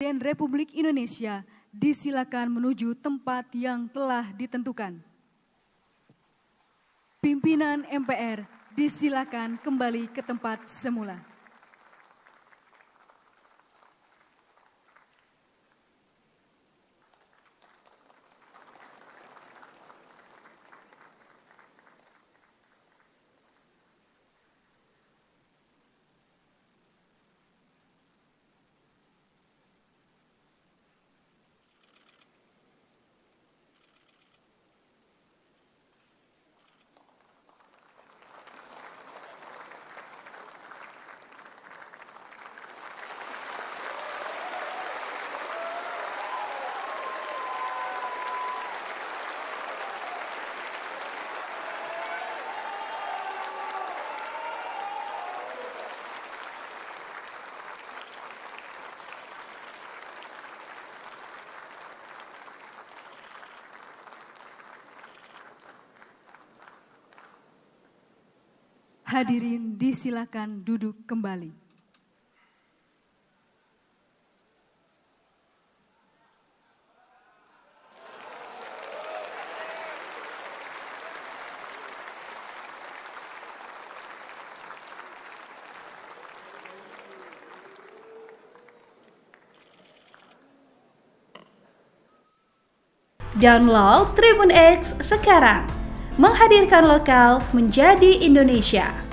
Presiden Republik Indonesia disilakan menuju tempat yang telah ditentukan. Pimpinan MPR disilakan kembali ke tempat semula. Hadirin disilakan duduk kembali. Download Tribun X sekarang, menghadirkan lokal menjadi Indonesia.